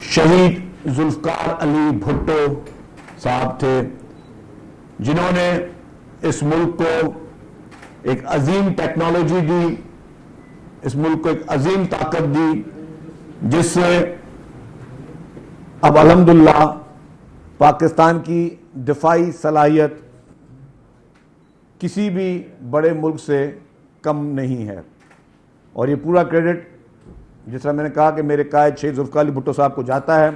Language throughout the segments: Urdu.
شہید ذوالفقار علی بھٹو صاحب تھے، جنہوں نے اس ملک کو ایک عظیم ٹیکنالوجی دی، اس ملک کو ایک عظیم طاقت دی، جس سے اب الحمدللہ پاکستان کی دفاعی صلاحیت کسی بھی بڑے ملک سے کم نہیں ہے۔ اور یہ پورا کریڈٹ جس طرح میں نے کہا کہ میرے قائد شہید ذوالفقار علی بھٹو صاحب کو جاتا ہے،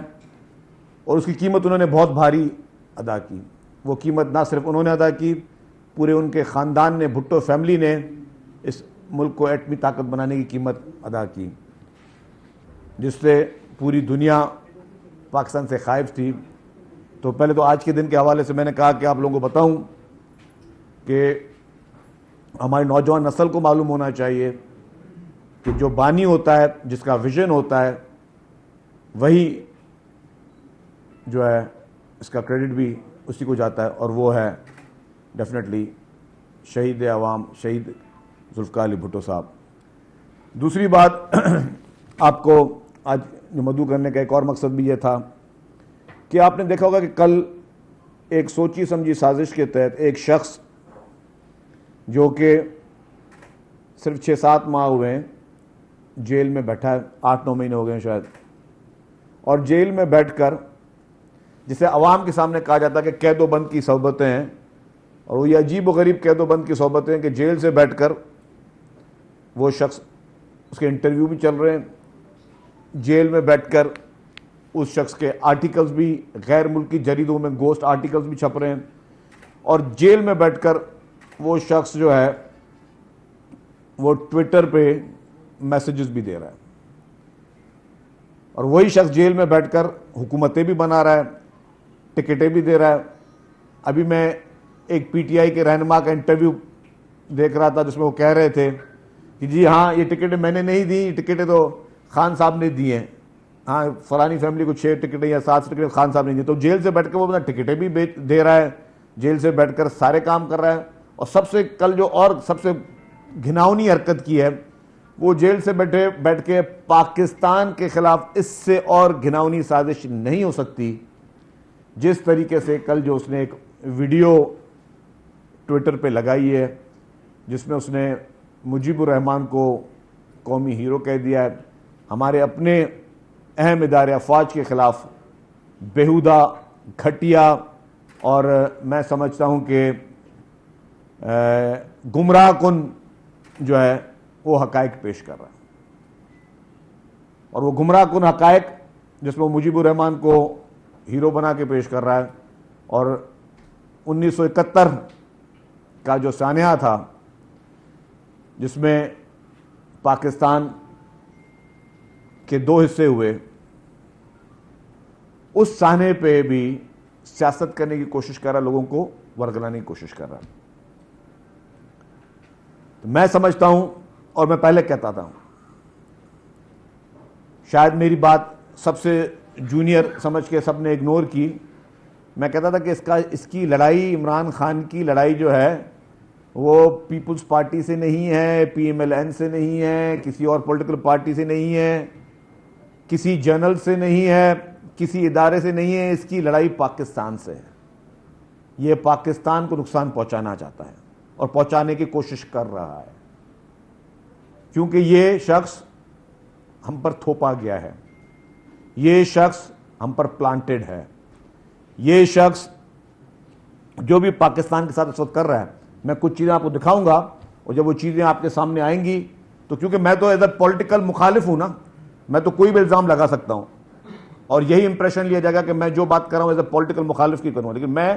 اور اس کی قیمت انہوں نے بہت بھاری ادا کی۔ وہ قیمت نہ صرف انہوں نے ادا کی، پورے ان کے خاندان نے، بھٹو فیملی نے اس ملک کو ایٹمی طاقت بنانے کی قیمت ادا کی، جس سے پوری دنیا پاکستان سے خائف تھی۔ تو پہلے تو آج کے دن کے حوالے سے میں نے کہا کہ آپ لوگوں کو بتاؤں کہ ہماری نوجوان نسل کو معلوم ہونا چاہیے کہ جو بانی ہوتا ہے، جس کا ویژن ہوتا ہے، وہی جو ہے اس کا کریڈٹ بھی اسی کو جاتا ہے، اور وہ ہے ڈیفینیٹلی شہید عوام شہید ذوالفقار علی بھٹو صاحب۔ دوسری بات، آپ کو آج مدعو کرنے کا ایک اور مقصد بھی یہ تھا کہ آپ نے دیکھا ہوگا کہ کل ایک سوچی سمجھی سازش کے تحت ایک شخص جو کہ صرف 6-7 ماہ ہوئے ہیں جیل میں بیٹھا ہے، 8-9 مہینے ہو گئے ہیں شاید، اور جیل میں بیٹھ کر جسے عوام کے سامنے کہا جاتا ہے کہ قید و بند کی صحبتیں ہیں، اور وہ یہ عجیب و غریب قید و بند کی صحبتیں ہیں کہ جیل سے بیٹھ کر وہ شخص، اس کے انٹرویو بھی چل رہے ہیں، جیل میں بیٹھ کر اس شخص کے آرٹیکلز بھی غیر ملکی جریدوں میں گوسٹ آرٹیکلز بھی چھپ رہے ہیں، اور جیل میں بیٹھ کر وہ شخص جو ہے وہ ٹویٹر پہ میسیجز بھی دے رہا ہے، اور وہی شخص جیل میں بیٹھ کر حکومتیں بھی بنا رہا ہے، ٹکٹیں بھی دے رہا ہے۔ ابھی میں ایک پی ٹی آئی کے رہنما کا انٹرویو دیکھ رہا تھا جس میں وہ کہہ رہے تھے کہ جی ہاں یہ ٹکٹیں میں نے نہیں دی، یہ ٹکٹیں تو خان صاحب نے دی ہیں، ہاں فلانی فیملی کو 6 ٹکٹیں یا 7 ٹکٹیں خان صاحب نے دی۔ تو جیل سے بیٹھ کے وہ اپنا ٹکٹیں بھی دے رہا ہے، جیل سے بیٹھ کر سارے کام کر رہا ہے، اور سب سے کل جو اور سب سے گھناؤنی حرکت کی ہے، وہ جیل سے بیٹھ کے پاکستان کے خلاف اس سے اور گھناؤنی سازش نہیں ہو سکتی جس طریقے سے کل جو اس نے ایک ویڈیو ٹویٹر پہ لگائی ہے، جس میں اس نے مجیب الرحمان کو قومی ہیرو کہہ دیا ہے، ہمارے اپنے اہم ادارے افواج کے خلاف بیہودہ، گھٹیا، اور میں سمجھتا ہوں کہ گمراہ کن جو ہے وہ حقائق پیش کر رہا ہے، اور وہ گمراہ کن حقائق جس میں مجیب الرحمان کو ہیرو بنا کے پیش کر رہا ہے، اور 1971 کا جو سانحہ تھا جس میں پاکستان کے 2 حصے ہوئے، اس سانحے پہ بھی سیاست کرنے کی کوشش کر رہا ہے، لوگوں کو ورگلانے کی کوشش کر رہا ہے۔ تو میں سمجھتا ہوں، اور میں پہلے کہتا تھا، شاید میری بات سب سے جونیئر سمجھ کے سب نے اگنور کی، میں کہتا تھا کہ اس کی لڑائی، عمران خان کی لڑائی جو ہے وہ پیپلز پارٹی سے نہیں ہے، پی ایم ایل این سے نہیں ہے، کسی اور پولیٹیکل پارٹی سے نہیں ہے، کسی جرنل سے نہیں ہے، کسی ادارے سے نہیں ہے، اس کی لڑائی پاکستان سے ہے۔ یہ پاکستان کو نقصان پہنچانا چاہتا ہے اور پہنچانے کی کوشش کر رہا ہے، کیونکہ یہ شخص ہم پر تھوپا گیا ہے، یہ شخص ہم پر پلانٹڈ ہے، یہ شخص جو بھی پاکستان کے ساتھ اس وقت کر رہا ہے۔ میں کچھ چیزیں آپ کو دکھاؤں گا، اور جب وہ چیزیں آپ کے سامنے آئیں گی تو کیونکہ میں تو ایز اے پولیٹیکل مخالف ہوں نا، میں تو کوئی بھی الزام لگا سکتا ہوں، اور یہی امپریشن لیا جائے گا کہ میں جو بات کر رہا ہوں ایز اے پولیٹیکل مخالف کی کروں، لیکن میں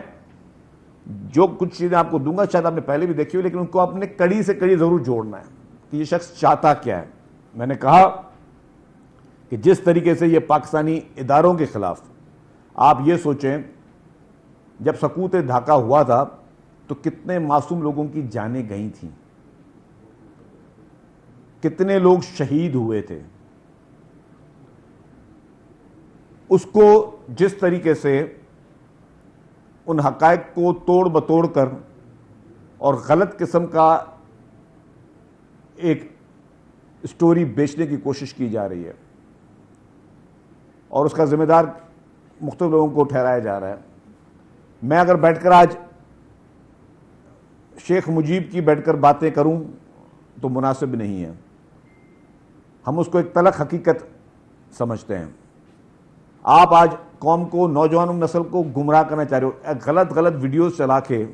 جو کچھ چیزیں آپ کو دوں گا شاید آپ نے پہلے بھی دیکھی ہوئی، لیکن ان کو آپ نے کڑی سے کڑی ضرور جوڑنا ہے کہ یہ شخص چاہتا کیا ہے۔ میں نے کہا کہ جس طریقے سے یہ پاکستانی اداروں کے خلاف، آپ یہ سوچیں جب سقوط ڈھاکہ ہوا تھا تو کتنے معصوم لوگوں کی جانیں گئی تھیں، کتنے لوگ شہید ہوئے تھے، اس کو جس طریقے سے ان حقائق کو توڑ بتوڑ کر اور غلط قسم کا ایک سٹوری بیچنے کی کوشش کی جا رہی ہے، اور اس کا ذمہ دار مختلف لوگوں کو ٹھہرایا جا رہا ہے. میں اگر بیٹھ کر آج شیخ مجیب کی بیٹھ کر باتیں کروں تو مناسب نہیں ہے. ہم اس کو ایک تلخ حقیقت سمجھتے ہیں. آپ آج قوم کو، نوجوان نسل کو گمراہ کرنا چاہ رہے ہو. غلط ویڈیوز چلا کے،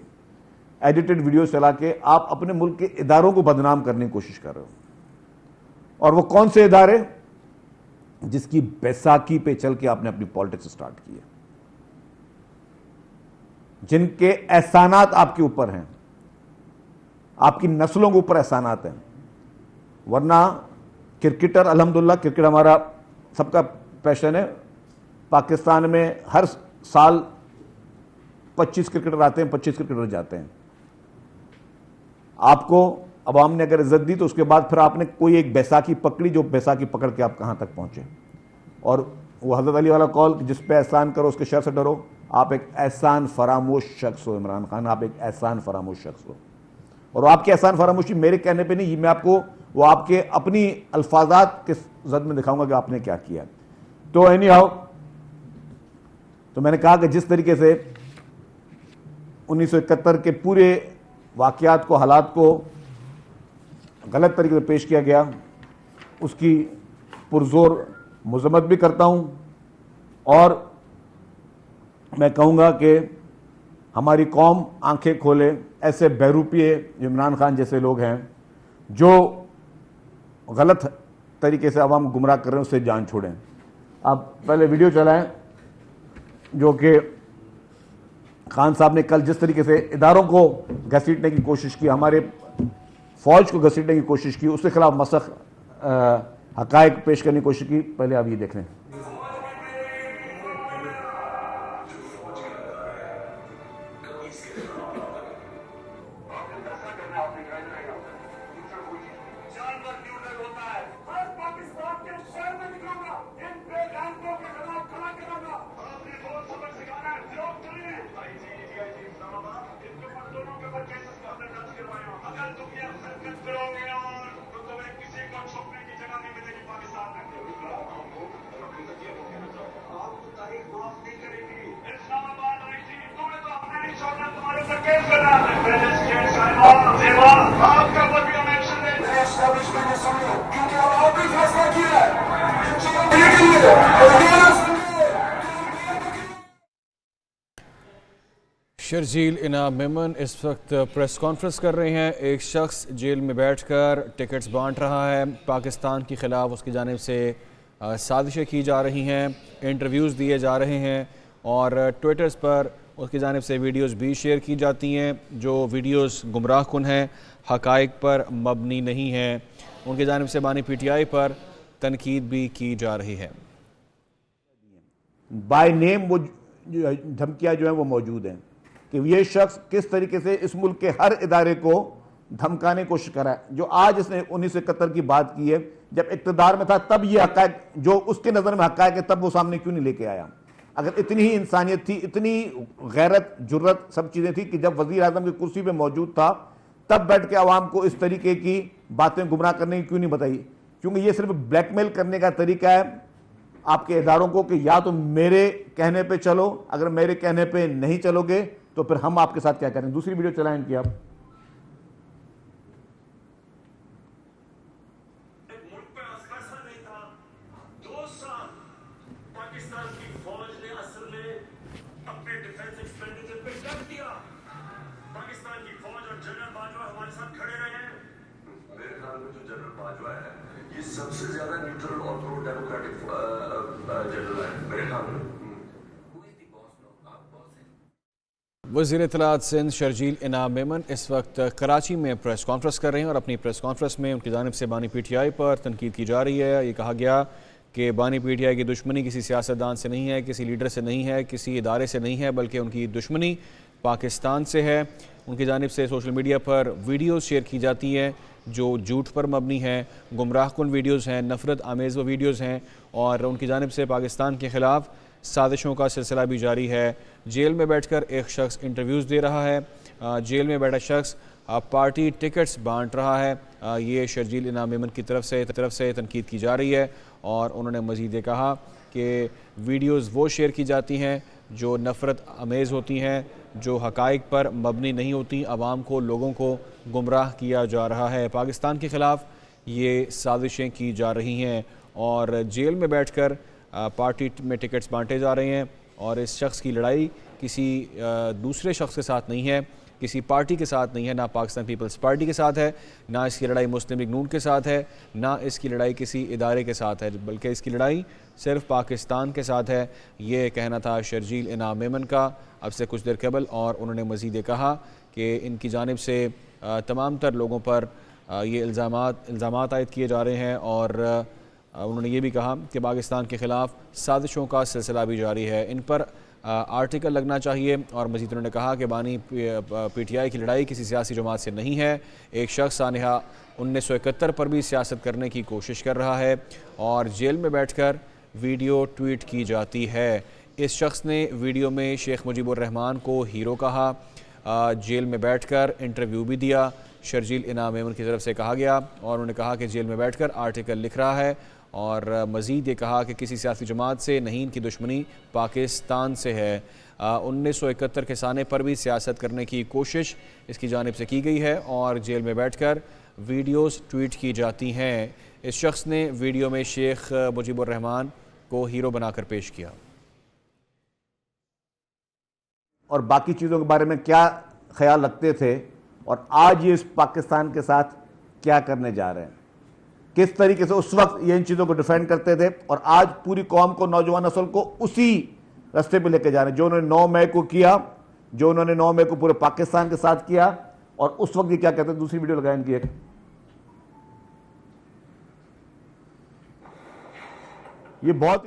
ایڈیٹڈ ویڈیوز چلا کے آپ اپنے ملک کے اداروں کو بدنام کرنے کی کوشش کر رہے ہو. اور وہ کون سے ادارے جس کی بیساکھی پہ چل کے آپ نے اپنی پالیٹکس سٹارٹ کی ہے، جن کے احسانات آپ کے اوپر ہیں، آپ کی نسلوں کے اوپر احسانات ہیں. ورنہ کرکٹر، الحمدللہ کرکٹ ہمارا سب کا پیشن ہے. پاکستان میں ہر سال 25 کرکٹر آتے ہیں، 25 کرکٹر جاتے ہیں. آپ کو عوام نے اگر عزت دی تو اس کے بعد پھر آپ نے کوئی ایک بیساکھی پکڑی، جو بیساکھی پکڑ کے آپ کہاں تک پہنچے. اور وہ حضرت علی والا قول کہ جس پہ احسان کرو اس کے شر سے ڈرو. آپ ایک احسان فراموش شخص ہو عمران خان، آپ ایک احسان فراموش شخص ہو. اور آپ کی احسان فراموشی میرے کہنے پہ نہیں، میں آپ کو وہ آپ کے اپنی الفاظات کے زد میں دکھاؤں گا کہ آپ نے کیا کیا. تو اینی ہاؤ، تو میں نے کہا کہ جس طریقے سے 1971 کے پورے واقعات کو، حالات کو غلط طریقے سے پیش کیا گیا، اس کی پرزور مذمت بھی کرتا ہوں. اور میں کہوں گا کہ ہماری قوم آنکھیں کھولے. ایسے بہروپیے عمران خان جیسے لوگ ہیں جو غلط طریقے سے عوام گمراہ کر رہے ہیں، اس سے جان چھوڑیں. آپ پہلے ویڈیو چلائیں جو کہ خان صاحب نے کل جس طریقے سے اداروں کو گھسیٹنے کی کوشش کی، ہمارے فوج کو گھسیٹنے کی کوشش کی، اس کے خلاف مسخ حقائق پیش کرنے کی کوشش کی. پہلے آپ یہ دیکھ لیں. شرجیل انعام میمن اس وقت پریس کانفرنس کر رہے ہیں. ایک شخص جیل میں بیٹھ کر ٹکٹس بانٹ رہا ہے. پاکستان کے خلاف اس کی جانب سے سازشیں کی جا رہی ہیں، انٹرویوز دیے جا رہے ہیں اور ٹویٹرز پر اس کی جانب سے ویڈیوز بھی شیئر کی جاتی ہیں جو ویڈیوز گمراہ کن ہیں، حقائق پر مبنی نہیں ہیں. ان کی جانب سے بانی پی ٹی آئی پر تنقید بھی کی جا رہی ہے. بائی نیم وہ دھمکیاں جو ہیں وہ موجود ہیں کہ یہ شخص کس طریقے سے اس ملک کے ہر ادارے کو دھمکانے کی کوشش کر رہا ہے. جو آج اس نے 1971 کی بات کی ہے، جب اقتدار میں تھا تب یہ حقائق جو اس کے نظر میں حقائق ہے تب وہ سامنے کیوں نہیں لے کے آیا. اگر اتنی ہی انسانیت تھی، اتنی غیرت، جرت، سب چیزیں تھی کہ جب وزیر اعظم کی کرسی پہ موجود تھا تب بیٹھ کے عوام کو اس طریقے کی باتیں گمراہ کرنے کی کیوں نہیں بتائی. کیونکہ یہ صرف بلیک میل کرنے کا طریقہ ہے آپ کے اداروں کو کہ یا تو میرے کہنے پہ چلو، اگر میرے کہنے پہ نہیں چلو گے تو پھر ہم آپ کے ساتھ کیا کریں. دوسری ویڈیو چلائیں ان کی آپ. ملک پہ ایسا نہیں تھا. 2 سال پاکستان کی فوج نے اصل میں اپنے ڈیفنس ایکسپینڈیچر پہ کر دیا. پاکستان کی فوج اور جنرل باجوہ ہمارے ساتھ کھڑے رہے ہیں. میرے خیال میں جو جنرل باجوہ ہے یہ سب سے زیادہ نیوٹرل اور پرو ڈیموکریٹک جنرل ہے میرے خیال میں. وزیر اطلاعات سندھ شرجیل انعام میمن اس وقت کراچی میں پریس کانفرنس کر رہے ہیں اور اپنی پریس کانفرنس میں ان کی جانب سے بانی پی ٹی آئی پر تنقید کی جا رہی ہے. یہ کہا گیا کہ بانی پی ٹی آئی کی دشمنی کسی سیاستدان سے نہیں ہے، کسی لیڈر سے نہیں ہے، کسی ادارے سے نہیں ہے، بلکہ ان کی دشمنی پاکستان سے ہے. ان کی جانب سے سوشل میڈیا پر ویڈیوز شیئر کی جاتی ہیں جو جھوٹ پر مبنی ہیں، گمراہ کن ویڈیوز ہیں، نفرت آمیز وہ ویڈیوز ہیں اور ان کی جانب سے پاکستان کے خلاف سازشوں کا سلسلہ بھی جاری ہے. جیل میں بیٹھ کر ایک شخص انٹرویوز دے رہا ہے، جیل میں بیٹھا شخص پارٹی ٹکٹس بانٹ رہا ہے. یہ شرجیل انعام میمن کی طرف سے تنقید کی جا رہی ہے اور انہوں نے مزید یہ کہا کہ ویڈیوز وہ شیئر کی جاتی ہیں جو نفرت آمیز ہوتی ہیں، جو حقائق پر مبنی نہیں ہوتی، عوام کو، لوگوں کو گمراہ کیا جا رہا ہے۔ پاکستان کے خلاف یہ سازشیں کی جا رہی ہیں اور جیل میں بیٹھ کر پارٹی میں ٹکٹس بانٹے جا رہے ہیں، اور اس شخص کی لڑائی کسی دوسرے شخص کے ساتھ نہیں ہے، کسی پارٹی کے ساتھ نہیں ہے، نہ پاکستان پیپلز پارٹی کے ساتھ ہے، نہ اس کی لڑائی مسلم لیگ نون کے ساتھ ہے، نہ اس کی لڑائی کسی ادارے کے ساتھ ہے، بلکہ اس کی لڑائی صرف پاکستان کے ساتھ ہے۔ یہ کہنا تھا شرجیل انعام میمن کا اب سے کچھ دیر قبل، اور انہوں نے مزید یہ کہا کہ ان کی جانب سے تمام تر لوگوں پر یہ الزامات عائد کیے جا رہے ہیں، اور انہوں نے یہ بھی کہا کہ پاکستان کے خلاف سازشوں کا سلسلہ بھی جاری ہے، ان پر آرٹیکل لگنا چاہیے۔ اور مزید انہوں نے کہا کہ بانی پی ٹی آئی کی لڑائی کسی سیاسی جماعت سے نہیں ہے، ایک شخص سانحہ 1971 پر بھی سیاست کرنے کی کوشش کر رہا ہے اور جیل میں بیٹھ کر ویڈیو ٹویٹ کی جاتی ہے۔ اس شخص نے ویڈیو میں شیخ مجیب الرحمان کو ہیرو کہا، جیل میں بیٹھ کر انٹرویو بھی دیا، شرجیل انعام میمن کی طرف سے کہا گیا، اور انہوں نے کہا کہ جیل میں بیٹھ کر آرٹیکل لکھ رہا ہے، اور مزید یہ کہا کہ کسی سیاسی جماعت سے نہیں، ان کی دشمنی پاکستان سے ہے۔ 1971 کے سانے پر بھی سیاست کرنے کی کوشش اس کی جانب سے کی گئی ہے اور جیل میں بیٹھ کر ویڈیوز ٹویٹ کی جاتی ہیں۔ اس شخص نے ویڈیو میں شیخ مجیب الرحمان کو ہیرو بنا کر پیش کیا۔ اور باقی چیزوں کے بارے میں کیا خیال رکھتے تھے، اور آج یہ اس پاکستان کے ساتھ کیا کرنے جا رہے ہیں، کس طریقے سے اس وقت یہ ان چیزوں کو ڈیفینڈ کرتے تھے، اور آج پوری قوم کو، نوجوان نسل کو اسی رستے پہ لے کے جا رہے ہیں جو انہوں نے 9 مئی کو کیا، جو انہوں نے 9 مئی کو پورے پاکستان کے ساتھ کیا۔ اور اس وقت یہ کیا کہتے ہیں، دوسری ویڈیو لگائیں ان کی ایک، یہ بہت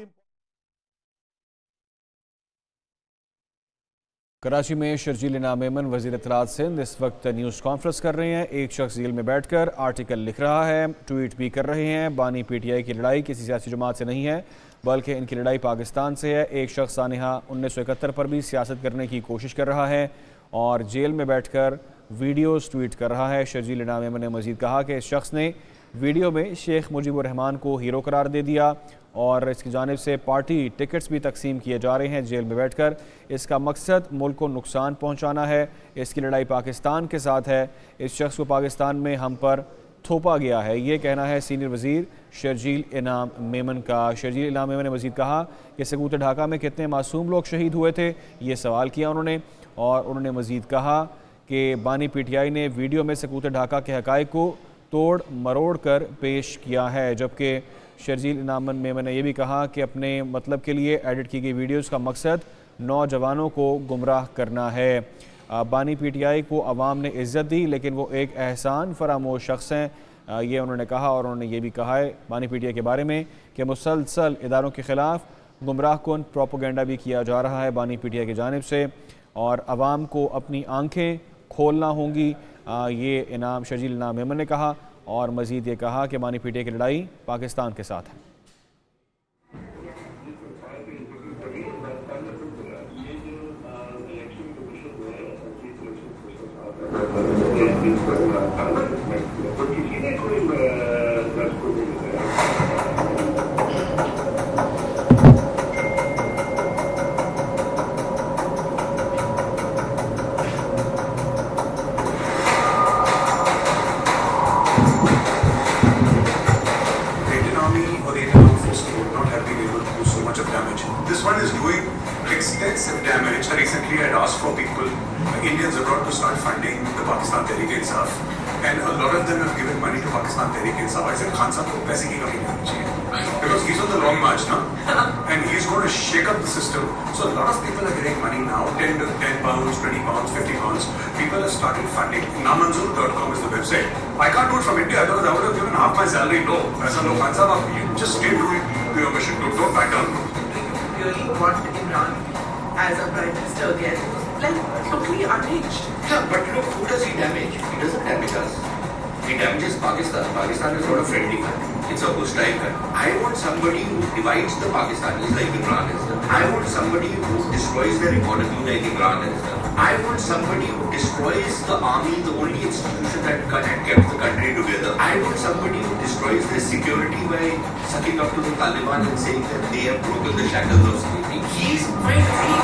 کراچی میں شرجیل انعام میمن وزیر اطلاعات سندھ اس وقت نیوز کانفرنس کر رہے ہیں۔ ایک شخص جیل میں بیٹھ کر آرٹیکل لکھ رہا ہے، ٹویٹ بھی کر رہے ہیں۔ بانی پی ٹی آئی کی لڑائی کسی سیاسی جماعت سے نہیں ہے، بلکہ ان کی لڑائی پاکستان سے ہے۔ ایک شخص سانحہ 1971 پر بھی سیاست کرنے کی کوشش کر رہا ہے اور جیل میں بیٹھ کر ویڈیوز ٹویٹ کر رہا ہے۔ شرجیل انعام میمن نے مزید کہا کہ اس شخص نے ویڈیو میں شیخ مجیب الرحمان کو ہیرو قرار دے دیا، اور اس کی جانب سے پارٹی ٹکٹس بھی تقسیم کیے جا رہے ہیں جیل میں بیٹھ کر۔ اس کا مقصد ملک کو نقصان پہنچانا ہے، اس کی لڑائی پاکستان کے ساتھ ہے، اس شخص کو پاکستان میں ہم پر تھوپا گیا ہے۔ یہ کہنا ہے سینئر وزیر شرجیل انعام میمن کا۔ شرجیل انعام میمن نے مزید کہا کہ سکوت ڈھاکہ میں کتنے معصوم لوگ شہید ہوئے تھے، یہ سوال کیا انہوں نے، اور انہوں نے مزید کہا کہ بانی پی ٹی آئی نے ویڈیو میں سکوت ڈھاکہ کے حقائق کو توڑ مروڑ کر پیش کیا ہے، جبکہ شرجیل انعام میمن نے یہ بھی کہا کہ اپنے مطلب کے لیے ایڈٹ کی گئی ویڈیوز کا مقصد نوجوانوں کو گمراہ کرنا ہے۔ بانی پی ٹی آئی کو عوام نے عزت دی، لیکن وہ ایک احسان فراموش شخص ہیں، یہ انہوں نے کہا۔ اور انہوں نے یہ بھی کہا ہے بانی پی ٹی آئی کے بارے میں کہ مسلسل اداروں کے خلاف گمراہ کن پروپیگنڈا بھی کیا جا رہا ہے بانی پی ٹی آئی کی جانب سے، اور عوام کو اپنی آنکھیں کھولنا ہوں گی، یہ شرجیل انعام میمن نے کہا۔ اور مزید یہ کہا کہ بانی پی ٹی آئی کی لڑائی پاکستان کے ساتھ ہے۔ This one is doing extensive damage. Recently, I had asked for people, Indians abroad, to start funding the Pakistan Tehreek-e-Insaf, and a lot of them have given money to Pakistan Tehreek-e-Insaf. I said, Khan Sahab ko paise ki kami nahi chahiye, because he's on the long march now, and he's going to shake up the system. So a lot of people are getting money now, 10 pounds, 20 pounds, 50 pounds. People have started funding. Namanzoor.com is the website. I can't do it from India, otherwise I would have given half my salary. No, aisa no, Khan Sahab, you just stay to your mission. Don't back down. Really want Imran as a prime minister again. Like, totally unhinged. Yeah, but look, who does he damage? He doesn't damage us. He damages Pakistan. Pakistan is not a friendly country. It's a hostile country. I want somebody who divides the Pakistanis like Imran has done. I want somebody who destroys their economy like Imran has done. I want somebody who destroys the army, the only institution that had kept the country together. I want somebody who destroys their security by sucking up to the Taliban and saying that they have broken the shackles of slavery. He's my dream.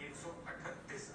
138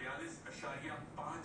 42.5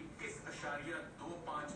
21.25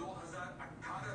2018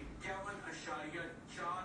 51.4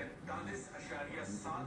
45.7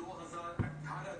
2018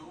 2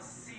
80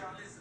40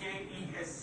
KESC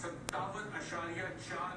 57.4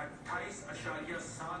28.7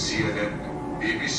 CNN, BBC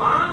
5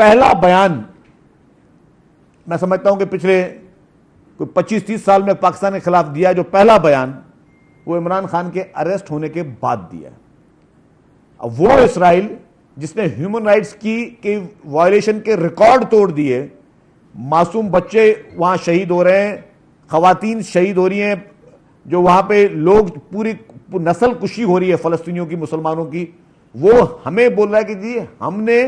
پہلا بیان میں سمجھتا ہوں کہ پچھلے کوئی 25-30 سال میں پاکستان کے خلاف دیا جو پہلا بیان وہ عمران خان کے اریسٹ ہونے کے بعد دیا ہے. اب وہ اسرائیل جس نے ہیومن رائٹس کی وائلیشن کے ریکارڈ توڑ دیے, معصوم بچے وہاں شہید ہو رہے ہیں, خواتین شہید ہو رہی ہیں, جو وہاں پہ لوگ پوری نسل کشی ہو رہی ہے فلسطینیوں کی, مسلمانوں کی, وہ ہمیں بول رہا ہے کہ جی ہم نے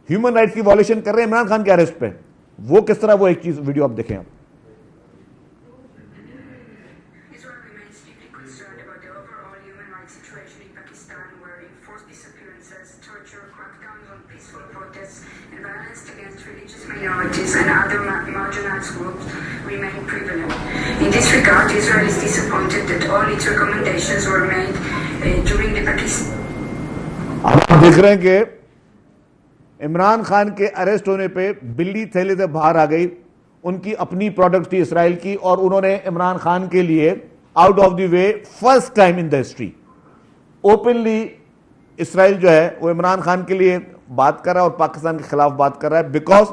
ہیومن رائٹس کی وائلیشن کر رہے ہیں عمران خان کے اریسٹ پہ. وہ کس طرح, وہ ایک چیز ویڈیو آپ دیکھیں. آپ Israel remains deeply concerned about the overall human rights situation in Pakistan, where enforced disappearances, torture, crackdowns on peaceful protests, and violence against religious minorities and other marginalized groups remain prevalent. In this regard, Israel is disappointed that all its recommendations were made during the Pakistan. آپ دیکھ رہے ہیں کہ عمران خان کے اریسٹ ہونے پہ بلی تھیلے سے باہر آ گئی. ان کی اپنی پروڈکٹ تھی اسرائیل کی, اور انہوں نے عمران خان کے لیے out of the way first time in the history openly Israel جو ہے وہ عمران خان کے لیے بات کر رہا ہے اور پاکستان کے خلاف بات کر رہا ہے, بیکاز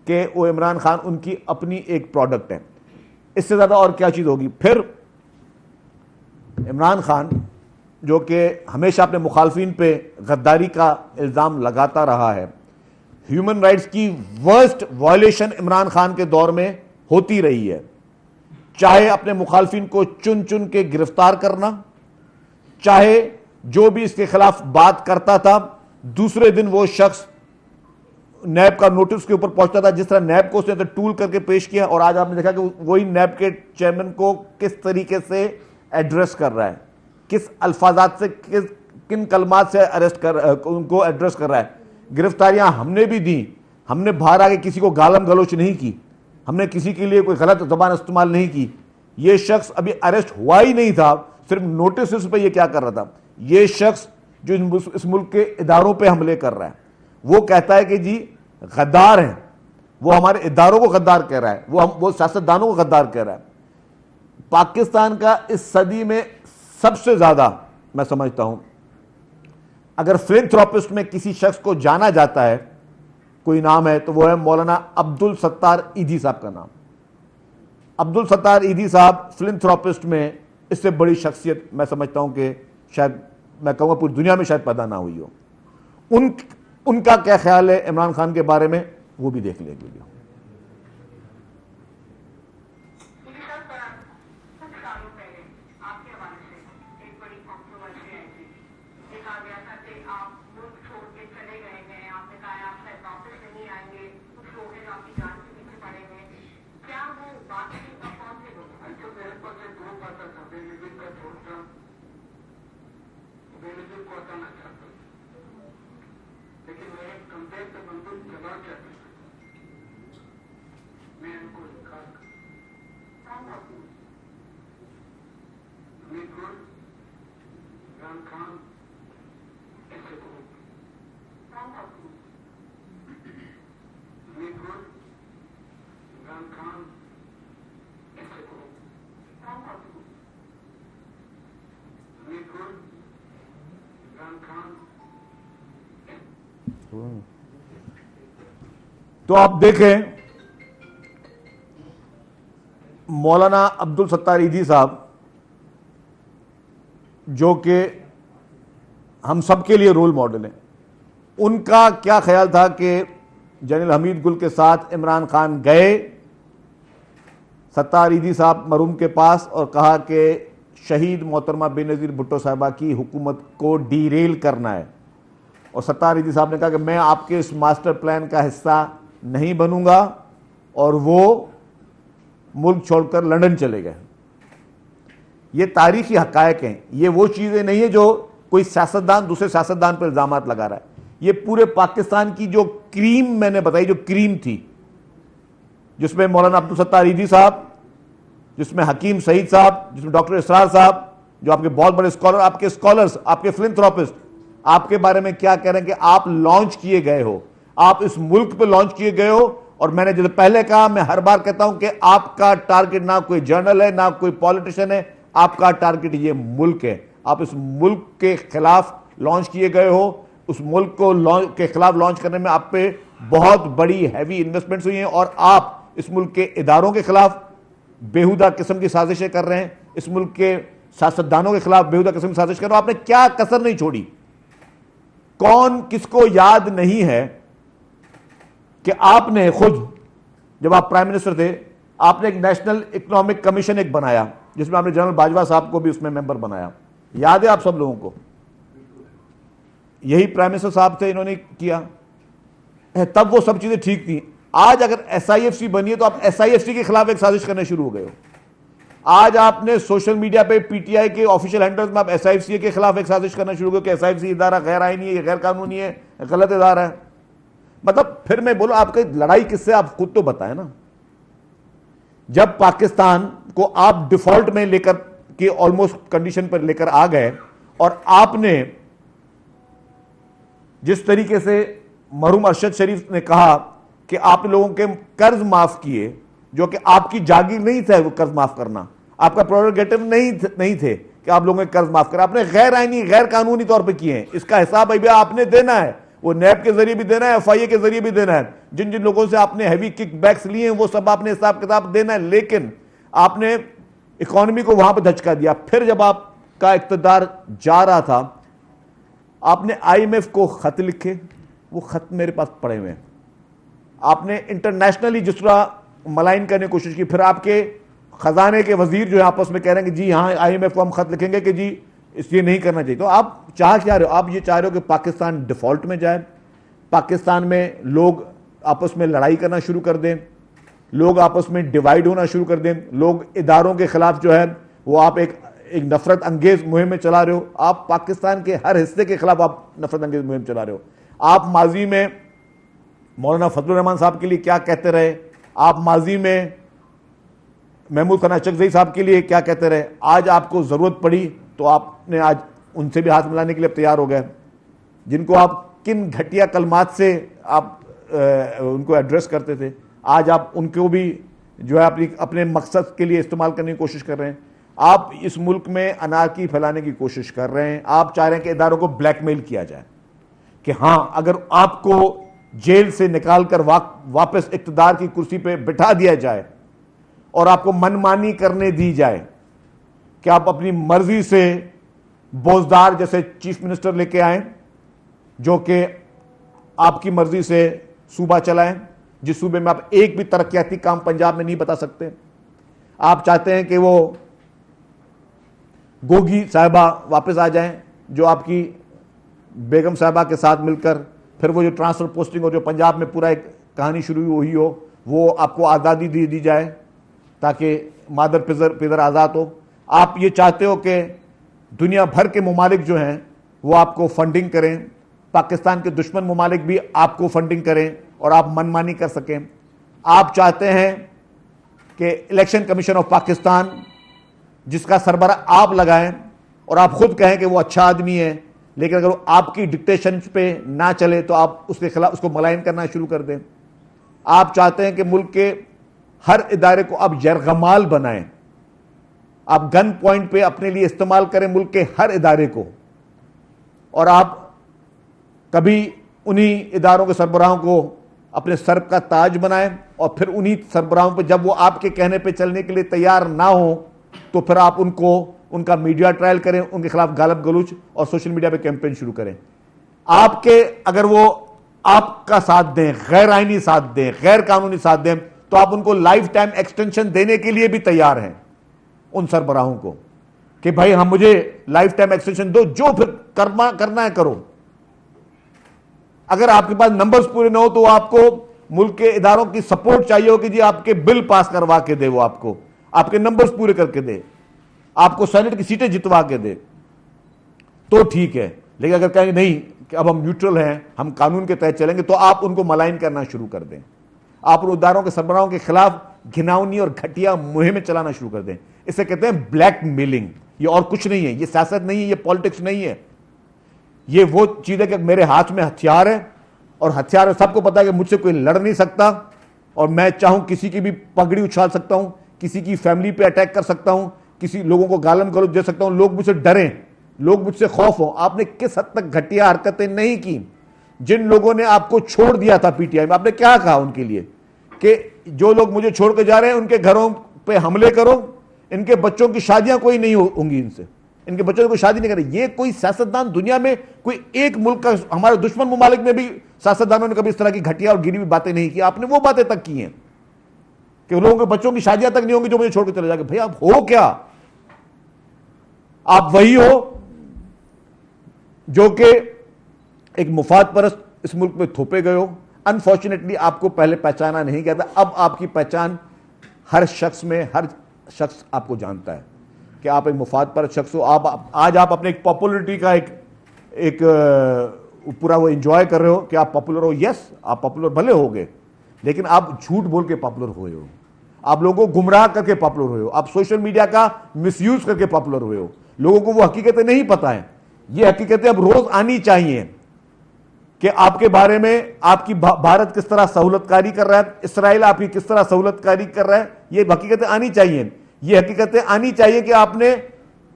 کہ وہ عمران خان ان کی اپنی ایک پروڈکٹ ہے. اس سے زیادہ اور کیا چیز ہوگی. پھر عمران خان جو کہ ہمیشہ اپنے مخالفین پہ غداری کا الزام لگاتا رہا ہے, ہیومن رائٹس کی ورسٹ وائلیشن عمران خان کے دور میں ہوتی رہی ہے, چاہے اپنے مخالفین کو چن چن کے گرفتار کرنا, چاہے جو بھی اس کے خلاف بات کرتا تھا دوسرے دن وہ شخص نیب کا نوٹس کے اوپر پہنچتا تھا, جس طرح نیب کو اس نے ٹول کر کے پیش کیا. اور آج آپ نے دیکھا کہ وہی نیب کے چیئرمین کو کس طریقے سے ایڈریس کر رہا ہے, کس الفاظات سے, کن کلمات سے ان کو ایڈریس کر رہا ہے. گرفتاریاں ہم نے بھی دیں, ہم نے باہر آ کے کسی کو گالم گلوچ نہیں کی, ہم نے کسی کے لیے کوئی غلط زبان استعمال نہیں کی. یہ شخص ابھی اریسٹ ہوا ہی نہیں تھا, صرف نوٹس پہ یہ کیا کر رہا تھا. یہ شخص جو اس ملک کے اداروں پہ حملے کر رہا ہے, وہ کہتا ہے کہ جی غدار ہیں, وہ ہمارے اداروں کو غدار کہہ رہا ہے, وہ سیاستدانوں کو غدار کہہ رہا ہے. پاکستان کا اس صدی میں سب سے زیادہ میں سمجھتا ہوں اگر فلنتھراپسٹ میں کسی شخص کو جانا جاتا ہے, کوئی نام ہے, تو وہ ہے مولانا عبدالستار ایدھی صاحب کا نام. عبدالستار ایدھی صاحب فلنتھراپسٹ میں اس سے بڑی شخصیت میں سمجھتا ہوں کہ شاید میں کہوں گا پوری دنیا میں شاید پیدا نہ ہوئی ہو. ان کا کیا خیال ہے عمران خان کے بارے میں, وہ بھی دیکھ لیں ویڈیو. تو آپ دیکھیں مولانا عبدالستار ایدھی صاحب جو کہ ہم سب کے لیے رول ماڈل ہیں, ان کا کیا خیال تھا کہ جنرل حمید گل کے ساتھ عمران خان گئے ستار ایدھی صاحب مرحوم کے پاس اور کہا کہ شہید محترمہ بے نظیر بھٹو صاحبہ کی حکومت کو ڈی ریل کرنا ہے, اور ستار ایدھی صاحب نے کہا کہ میں آپ کے اس ماسٹر پلان کا حصہ نہیں بنوں گا, اور وہ ملک چھوڑ کر لندن چلے گئے. یہ تاریخی حقائق ہیں, یہ وہ چیزیں نہیں ہیں جو کوئی سیاستدان دوسرے سیاستدان پر الزامات لگا رہا ہے. یہ پورے پاکستان کی جو کریم میں نے بتائی, جو کریم تھی, جس میں مولانا عبدالستار ایدھی صاحب, جس میں حکیم سعید صاحب, جس میں ڈاکٹر اسرار صاحب, جو آپ کے بہت بڑے اسکالر, آپ کے اسکالرز, آپ کے فلنتھراپسٹ, آپ کے بارے میں کیا کہہ رہے ہیں کہ آپ لانچ کیے گئے ہو, آپ اس ملک پہ لانچ کیے گئے ہو. اور میں نے جیسے پہلے کہا, میں ہر بار کہتا ہوں کہ آپ کا ٹارگٹ نہ کوئی جرنل ہے نہ کوئی پولیٹیشن ہے, آپ کا ٹارگٹ یہ ملک ہے. آپ اس ملک کے خلاف لانچ کیے گئے ہو, اس ملک کو کے خلاف لانچ کرنے میں آپ پہ بہت بڑی ہیوی انویسٹمنٹس ہوئی ہیں, اور آپ اس ملک کے اداروں کے خلاف بیہودہ قسم کی سازشیں کر رہے ہیں, اس ملک کے سیاستدانوں کے خلاف بیہودہ قسم کی سازش کر رہے ہیں. آپ نے کیا کسر نہیں چھوڑی. کون کس کو یاد نہیں ہے کہ آپ نے خود جب آپ پرائم منسٹر تھے آپ نے ایک نیشنل اکنامک کمیشن ایک بنایا جس میں آپ نے جنرل باجوہ صاحب کو بھی اس میں ممبر بنایا, یاد ہے آپ سب لوگوں کو؟ یہی پرائم منسٹر صاحب تھے, انہوں نے کیا. تب وہ سب چیزیں ٹھیک تھیں. آج اگر ایس آئی ایف سی بنی ہے تو آپ ایس آئی ایف سی کے خلاف ایک سازش کرنے شروع ہو گئے ہو. آج آپ نے سوشل میڈیا پہ پی ٹی آئی کے آفیشیل ہینڈلز میں آپ ایس آئی ایف سی کے خلاف ایک سازش کرنا شروع ہو گئے کہ ایس آئی ایف سی ادارہ غیر آئینی ہے, یہ غیر قانونی ہے, غلط ادارہ ہے. مطلب پھر میں بولوں آپ کی لڑائی کس سے, آپ خود تو بتائیں نا. جب پاکستان کو آپ ڈیفالٹ میں لے کر کے آلموسٹ کنڈیشن پر لے کر آ گئے, اور آپ نے جس طریقے سے مرحوم ارشد شریف نے کہا کہ آپ نے لوگوں کے قرض معاف کیے, جو کہ آپ کی جاگیر نہیں تھا وہ قرض معاف کرنا, آپ کا پروگیٹو نہیں تھے کہ آپ لوگوں کے قرض معاف کریں, آپ نے غیر آئینی غیر قانونی طور پہ کیے ہیں. اس کا حساب ابھی آپ نے دینا ہے, وہ نیب کے ذریعے بھی دینا ہے, ایف آئی اے کے ذریعے بھی دینا ہے. جن جن لوگوں سے آپ نے ہیوی کک بیکس لیے ہیں وہ سب آپ نے حساب کتاب دینا ہے. لیکن آپ نے اکانومی کو وہاں پہ دھچکا دیا. پھر جب آپ کا اقتدار جا رہا تھا آپ نے آئی ایم ایف کو خط لکھے, وہ خط میرے پاس پڑے ہوئے ہیں. آپ نے انٹرنیشنلی جس طرح ملائن کرنے کی کوشش کی. پھر آپ کے خزانے کے وزیر جو ہے آپس میں کہہ رہے ہیں کہ جی ہاں آئی ایم ایف کو ہم خط لکھیں گے کہ جی اس لیے نہیں کرنا چاہیے. تو آپ چاہ کیا رہے ہو؟ آپ یہ چاہ رہے ہو کہ پاکستان ڈیفالٹ میں جائے, پاکستان میں لوگ آپس میں لڑائی کرنا شروع کر دیں, لوگ آپس میں ڈیوائیڈ ہونا شروع کر دیں, لوگ اداروں کے خلاف جو ہے وہ آپ ایک نفرت انگیز مہم میں چلا رہے ہو. آپ پاکستان کے ہر حصے کے خلاف آپ نفرت انگیز مہم چلا رہے ہو. آپ ماضی میں مولانا فضل الرحمان صاحب کے لیے کیا کہتے رہے, آپ ماضی میں محمود خان چکزئی صاحب کے لیے کیا کہتے رہے. آج آپ کو ضرورت پڑی تو آپ نے آج ان سے بھی ہاتھ ملانے کے لیے تیار ہو گئے, جن کو آپ کن گھٹیا کلمات سے آپ ان کو ایڈریس کرتے تھے. آج آپ ان کو بھی جو ہے اپنے مقصد کے لیے استعمال کرنے کی کوشش کر رہے ہیں. آپ اس ملک میں انارکی پھیلانے کی کوشش کر رہے ہیں. آپ چاہ رہے ہیں کہ اداروں کو بلیک میل کیا جائے کہ ہاں اگر آپ کو جیل سے نکال کر واپس اقتدار کی کرسی پہ بٹھا دیا جائے اور آپ کو من مانی کرنے دی جائے کہ آپ اپنی مرضی سے بوزدار جیسے چیف منسٹر لے کے آئیں جو کہ آپ کی مرضی سے صوبہ چلائیں, جس صوبے میں آپ ایک بھی ترقیاتی کام پنجاب میں نہیں بتا سکتے. آپ چاہتے ہیں کہ وہ گوگی صاحبہ واپس آ جائیں جو آپ کی بیگم صاحبہ کے ساتھ مل کر پھر وہ جو ٹرانسفر پوسٹنگ اور جو پنجاب میں پورا ایک کہانی شروع ہوئی ہو وہ آپ کو آزادی دی جائے تاکہ مادر پدر آزاد ہو. آپ یہ چاہتے ہو کہ دنیا بھر کے ممالک جو ہیں وہ آپ کو فنڈنگ کریں, پاکستان کے دشمن ممالک بھی آپ کو فنڈنگ کریں اور آپ من مانی کر سکیں. آپ چاہتے ہیں کہ الیکشن کمیشن آف پاکستان جس کا سربراہ آپ لگائیں اور آپ خود کہیں کہ وہ اچھا آدمی ہے, لیکن اگر وہ آپ کی ڈکٹیشن پہ نہ چلے تو آپ اس کے خلاف اس کو ملائن کرنا شروع کر دیں. آپ چاہتے ہیں کہ ملک کے ہر ادارے کو آپ یرغمال بنائیں, آپ گن پوائنٹ پہ اپنے لیے استعمال کریں ملک کے ہر ادارے کو, اور آپ کبھی انہی اداروں کے سربراہوں کو اپنے سر کا تاج بنائیں اور پھر انہی سربراہوں پہ جب وہ آپ کے کہنے پہ چلنے کے لیے تیار نہ ہوں تو پھر آپ ان کو ان کا میڈیا ٹرائل کریں, ان کے خلاف گالب گلوچ اور سوشل میڈیا پہ کیمپین شروع کریں. آپ کے اگر وہ آپ کا ساتھ دیں, غیر آئینی ساتھ دیں, غیر قانونی ساتھ دیں, تو آپ ان کو لائف ٹائم ایکسٹینشن دینے کے لیے بھی تیار ہیں ان سربراہوں کو کہ بھائی ہم مجھے لائف ٹائم ایکسٹینشن دو, جو پھر کرنا ہے کرو. اگر آپ کے پاس نمبرز پورے نہ ہو تو آپ کو ملک کے اداروں کی سپورٹ چاہیے ہو کہ جی آپ کے بل پاس کروا کے دے, وہ آپ کو آپ کے نمبرز پورے کر کے دے, آپ کو سینٹ کی سیٹیں جتوا کے دے تو ٹھیک ہے. لیکن اگر کہیں نہیں کہ اب ہم نیوٹرل ہیں, ہم قانون کے تحت چلیں گے, تو آپ ان کو ملائن کرنا شروع کر دیں. آپ ان اداروں کے سربراہوں کے خلاف گھناؤنی اور گھٹیا مہمیں چلانا شروع کر دیں. اسے کہتے ہیں بلیک میلنگ. یہ اور کچھ نہیں ہے, یہ سیاست نہیں ہے, یہ پالیٹکس نہیں ہے. یہ وہ چیز ہے کہ میرے ہاتھ میں ہتھیار ہے اور ہتھیار ہے, سب کو پتا ہے کہ مجھ سے کوئی لڑ نہیں سکتا اور میں چاہوں کسی کی بھی پگڑی اچھال سکتا ہوں, کسی کی فیملی پہ اٹیک کر سکتا ہوں, کسی لوگوں کو گالم گلوچ دے سکتا ہوں, لوگ مجھ سے ڈریں, لوگ مجھ سے خوف ہوں. آپ نے کس حد تک گھٹیا حرکتیں نہیں کی جن لوگوں نے آپ کو چھوڑ دیا تھا پی ٹی آئی میں، آپ نے کیا کہا ان کے لیے کہ جو لوگ مجھے چھوڑ کے جا رہے ہیں ان کے گھروں پہ حملے کرو، ان کے بچوں کی شادیاں کوئی نہیں ہوں گی، ان سے ان کے بچوں کو کوئی شادی نہیں کرے. یہ کوئی سیاستدان دنیا میں کوئی ایک ملک کا، ہمارے دشمن ممالک میں بھی سیاستدانوں نے کبھی اس طرح کی گھٹیا اور گری ہوئی باتیں نہیں کی. آپ نے وہ باتیں تک کی ہیں کہ لوگوں کے بچوں کی شادیاں تک نہیں ہوں گی جو مجھے چھوڑ کے چلے جائیں گے. بھائی آپ ہو کیا؟ آپ وہی ہو جو کہ ایک مفاد پرست اس ملک میں تھوپے گئے ہو. انفارچونیٹلی آپ کو پہلے پہچانا نہیں گیا تھا، اب آپ کی پہچان ہر شخص میں، ہر شخص آپ کو جانتا ہے کہ آپ ایک مفاد پرست شخص ہو. آج آپ اپنے ایک پاپولرٹی کا ایک پورا وہ انجوائے کر رہے ہو کہ آپ پاپولر ہو. یس، آپ پاپولر بھلے ہو گئے، لیکن آپ جھوٹ بول کے پاپولر ہوئے ہو، آپ لوگوں کو گمراہ کر کے پاپولر ہوئے ہو، آپ سوشل میڈیا کا مس یوز کر کے پاپولر ہوئے ہو. لوگوں کو وہ حقیقتیں نہیں پتہ ہیں. یہ حقیقتیں اب روز آنی چاہیے کہ آپ کے بارے میں آپ کی بھارت کس طرح سہولت کاری کر رہا ہے، اسرائیل آپ کی کس طرح سہولت کاری کر رہا ہے. یہ حقیقتیں آنی چاہیے. یہ حقیقتیں آنی چاہیے کہ آپ نے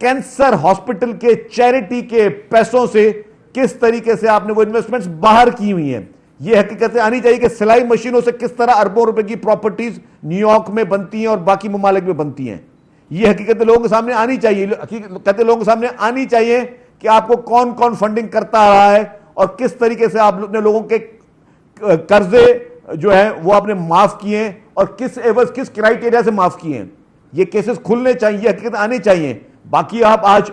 کینسر ہاسپٹل کے چیریٹی کے پیسوں سے کس طریقے سے آپ نے وہ انویسٹمنٹس باہر کی ہوئی ہیں. یہ حقیقتیں آنی چاہیے کہ سلائی مشینوں سے کس طرح اربوں روپے کی پراپرٹیز نیو یارک میں بنتی ہیں اور باقی ممالک میں بنتی ہیں. یہ حقیقتیں لوگوں کے سامنے آنی چاہیے. حقیقتیں لوگوں کے سامنے آنی چاہیے کہ آپ کو کون کون فنڈنگ کرتا آ رہا ہے اور کس طریقے سے آپ نے لوگوں کے قرضے جو ہیں وہ آپ نے معاف کیے ہیں اور کس ایوز کس کرائیٹیریا سے معاف کیے ہیں. یہ کیسز کھلنے چاہیے، یہ حقیقت آنے چاہیے. باقی آپ آج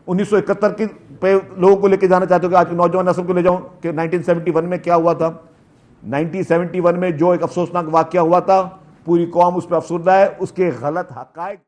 1971 کی پہ لوگوں کو لے کے جانا چاہتے ہو کہ آج کے نوجوان نسل کو لے جاؤں کہ 1971 میں کیا ہوا تھا. 1971 میں جو ایک افسوسناک واقعہ ہوا تھا، پوری قوم اس پہ افسردہ ہے. اس کے غلط حقائق